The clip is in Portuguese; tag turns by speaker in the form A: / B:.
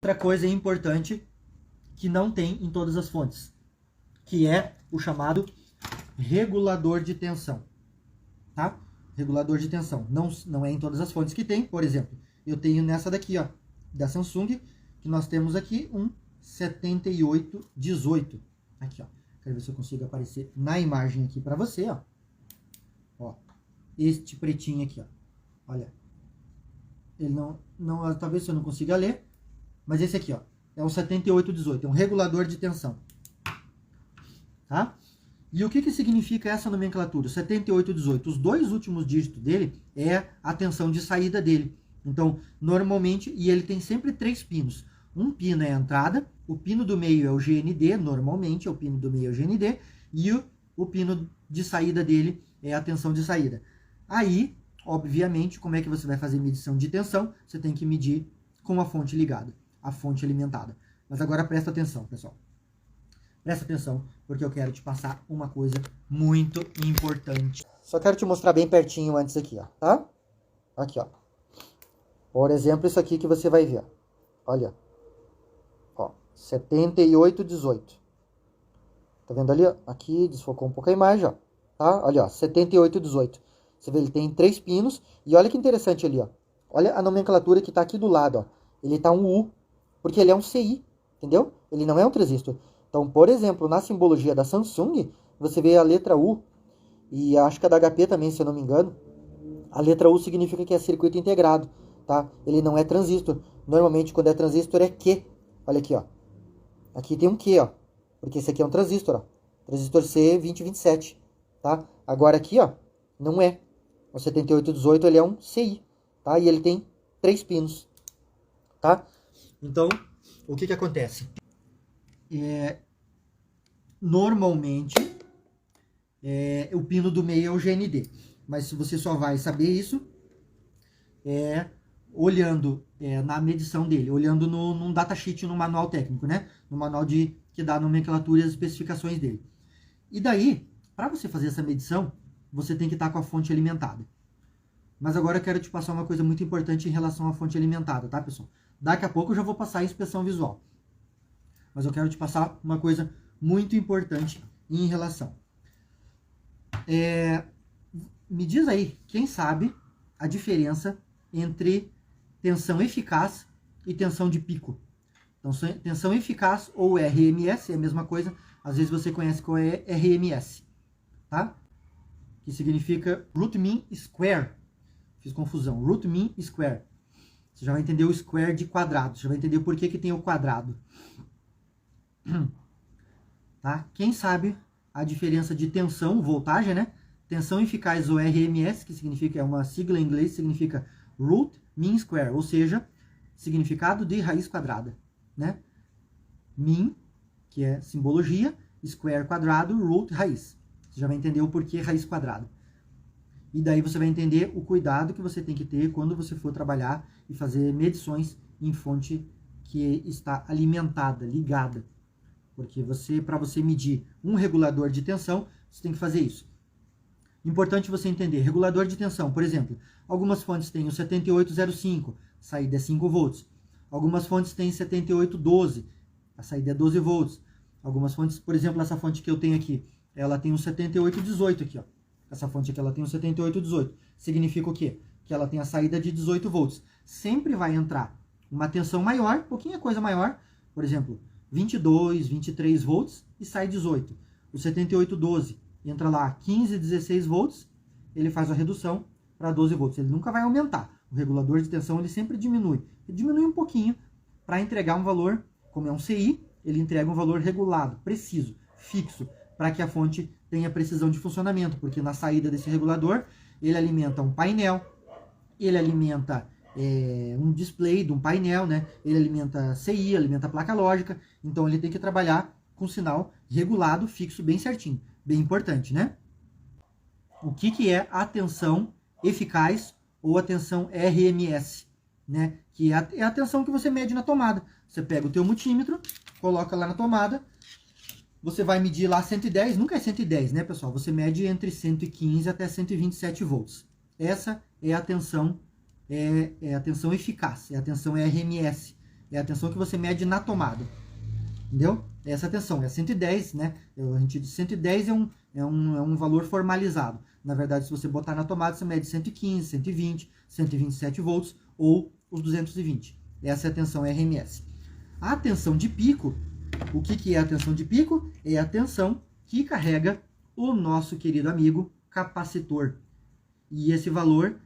A: Outra coisa importante que não tem em todas as fontes, que é o chamado regulador de tensão, tá? Regulador de tensão. Não é em todas as fontes que tem. Por exemplo, eu tenho nessa daqui, ó, da Samsung, que nós temos aqui um 7818. Aqui, ó. Quero ver se eu consigo aparecer na imagem aqui para você, ó. Ó, este pretinho aqui, ó. Olha. Ele não, talvez eu não consiga ler, mas esse aqui, ó, é um 7818, é um regulador de tensão. Tá? E o que significa essa nomenclatura? 7818, os dois últimos dígitos dele é a tensão de saída dele. Então, normalmente, e ele tem sempre 3 pinos. Um pino é a entrada, o pino do meio é o GND, normalmente, o pino do meio é o GND, e o pino de saída dele é a tensão de saída. Aí, obviamente, como é que você vai fazer medição de tensão? Você tem que medir com a fonte ligada, a fonte alimentada. Mas agora presta atenção, pessoal. Presta atenção, porque eu quero te passar uma coisa muito importante. Só quero te mostrar bem pertinho antes aqui, ó, tá? Aqui, ó. Por exemplo, isso aqui que você vai ver, ó. Olha. Ó, 7818. Tá vendo ali, ó? Aqui, desfocou um pouco a imagem, ó. Tá? Olha, ó, 7818. Você vê, ele tem 3 pinos. E olha que interessante ali, ó. Olha a nomenclatura que tá aqui do lado, ó. Ele tá um U, porque ele é um CI, entendeu? Ele não é um transistor. Então, por exemplo, na simbologia da Samsung, você vê a letra U, e acho que a da HP também, se eu não me engano, a letra U significa que é circuito integrado, tá? Ele não é transistor. Normalmente, quando é transistor, é Q. Olha aqui, ó. Aqui tem um Q, ó. Porque esse aqui é um transistor, ó. Transistor C2027, tá? Agora aqui, ó, não é. O 7818, ele é um CI, tá? E ele tem 3 pinos, tá? Então, o que acontece? Normalmente, o pino do meio é o GND. Mas você só vai saber isso olhando na medição dele, olhando num datasheet, no manual técnico, né? No manual que dá a nomenclatura e as especificações dele. E daí, para você fazer essa medição, você tem que estar com a fonte alimentada. Mas agora eu quero te passar uma coisa muito importante em relação à fonte alimentada, tá, pessoal? Daqui a pouco eu já vou passar a inspeção visual. Mas eu quero te passar uma coisa muito importante em relação. Me diz aí, quem sabe a diferença entre tensão eficaz e tensão de pico? Então, tensão eficaz ou RMS é a mesma coisa. Às vezes você conhece qual é RMS, tá? Que significa Root Mean Square. Fiz confusão. Root Mean Square. Você já vai entender o square de quadrado. Você já vai entender por que tem o quadrado. Tá? Quem sabe a diferença de tensão, voltagem, né? Tensão eficaz ou RMS, que significa, é uma sigla em inglês, significa Root Mean Square, ou seja, significado de raiz quadrada, né? Mean, que é simbologia, square quadrado, root raiz. Você já vai entender o porquê raiz quadrada. E daí você vai entender o cuidado que você tem que ter quando você for trabalhar e fazer medições em fonte que está alimentada, ligada. Porque para você medir um regulador de tensão, você tem que fazer isso. Importante você entender, regulador de tensão, por exemplo, algumas fontes têm o 7805, a saída é 5 volts. Algumas fontes têm 7812, a saída é 12 volts. Algumas fontes, por exemplo, essa fonte que eu tenho aqui, ela tem um 7818 aqui, ó. Essa fonte aqui, ela tem um 7818. Significa o quê? Que ela tem a saída de 18 volts. Sempre vai entrar uma tensão maior, pouquinha coisa maior, por exemplo, 22, 23 volts e sai 18. O 7812 entra lá 15, 16 volts, ele faz a redução para 12 volts. Ele nunca vai aumentar. O regulador de tensão, ele sempre diminui. Ele diminui um pouquinho para entregar um valor, como é um CI, ele entrega um valor regulado, preciso, fixo, para que a fonte tenha precisão de funcionamento, porque na saída desse regulador, ele alimenta um painel, ele alimenta um display de um painel, né? Ele alimenta CI, alimenta placa lógica, então ele tem que trabalhar com sinal regulado, fixo, bem certinho, bem importante, né? O que é a tensão eficaz ou a tensão RMS, né? Que é a tensão que você mede na tomada. Você pega o teu multímetro, coloca lá na tomada, você vai medir lá 110, nunca é 110, né, pessoal? Você mede entre 115 até 127 volts. Essa é a tensão, a tensão eficaz, é a tensão RMS, É a tensão que você mede na tomada. Entendeu? Essa tensão é 110, né? A gente diz 110 é um valor formalizado. Na verdade, se você botar na tomada, você mede 115, 120, 127 volts ou os 220. Essa é a tensão RMS. A tensão de pico, o que é a tensão de pico? É a tensão que carrega o nosso querido amigo capacitor. E esse valor